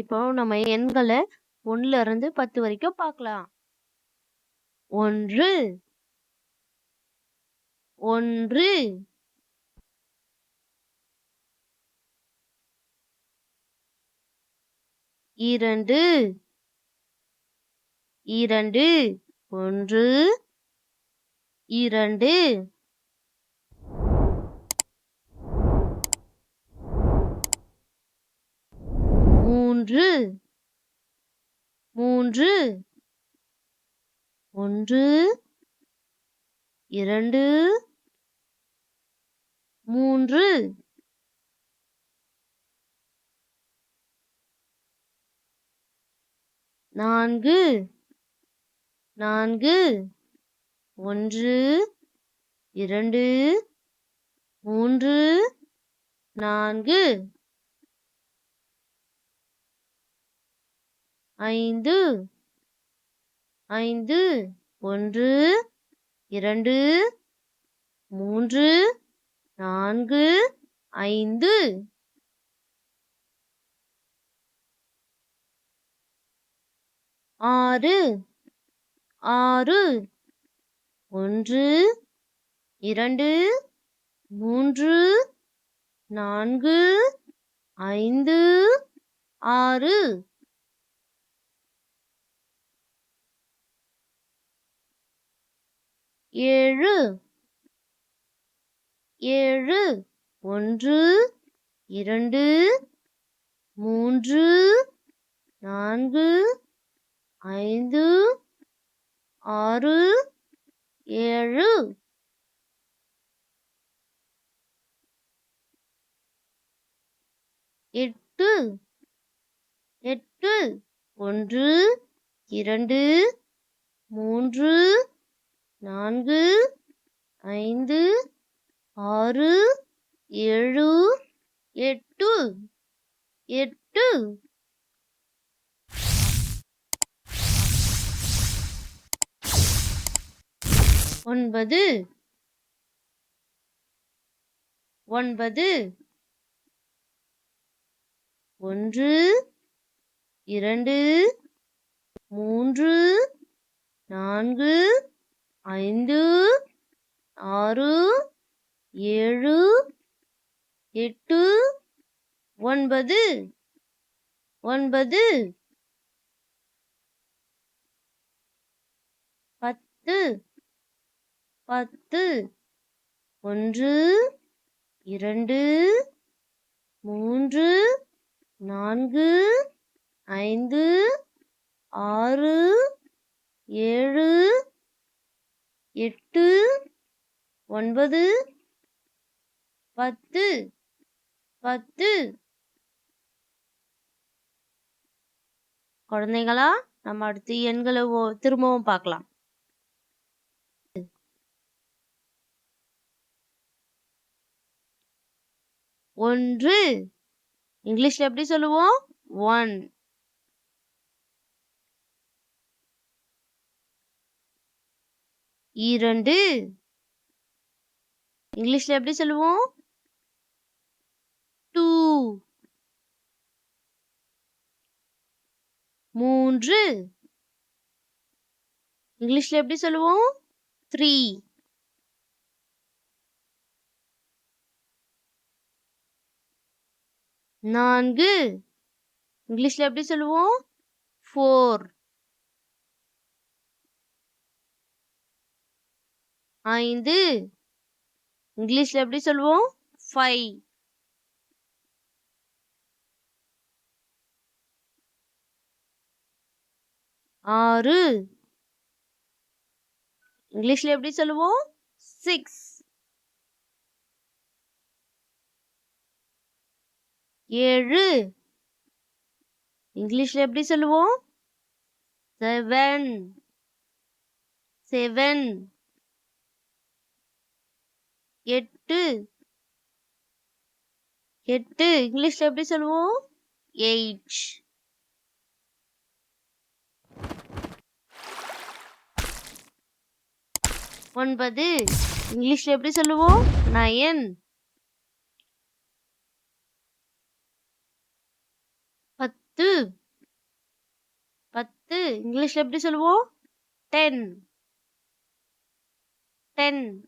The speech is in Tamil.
இப்போ நம்ம எண்களை 1ல இருந்து 10 வரைக்கும் பார்க்கலாம். 1 1 2 2 1 2 3 3 1 2 3 4 4 1 2 3 4 5 5 1 2 3 4 5 6 6 1 2 3 4 5 6 7 7 1 2 3 4 5 6 7 8 8 1 2 3 4 5 6 7 8 8 9 9 1 2 3 4 5 6 7 8 9 9 10 10 1 2 3 4 5 6 7 8 9 10 10 குழந்தைகளா, நம்ம அடுத்து எண்களை திரும்பவும் பார்க்கலாம். 1 இங்கிலீஷ்ல எப்படி சொல்லுவோம்? 1 2 இங்கிலீஷ்ல எப்படி சொல்லுவோம்? 2 3 இங்கிலீஷ்ல எப்படி சொல்லுவோம்? 3 4 இங்கிலீஷ்ல எப்படி சொல்லுவோம்? 4 5 இங்கிலீஷ்ல எப்படி சொல்லுவோம்? 5 6 இங்கிலீஷ்ல எப்படி சொல்லுவோம்? 6 7 இங்கிலீஷ்ல எப்படி சொல்லுவோம்? 7 7 8 8 இங்கிலீஷ்ல எப்படி சொல்லுவோம்? 8 9 இங்கிலீஷ்ல எப்படி சொல்லுவோம்? 9 10 10. 10 இங்கிலீஷ்ல எப்படி சொல்லுவோம்? 10. 10.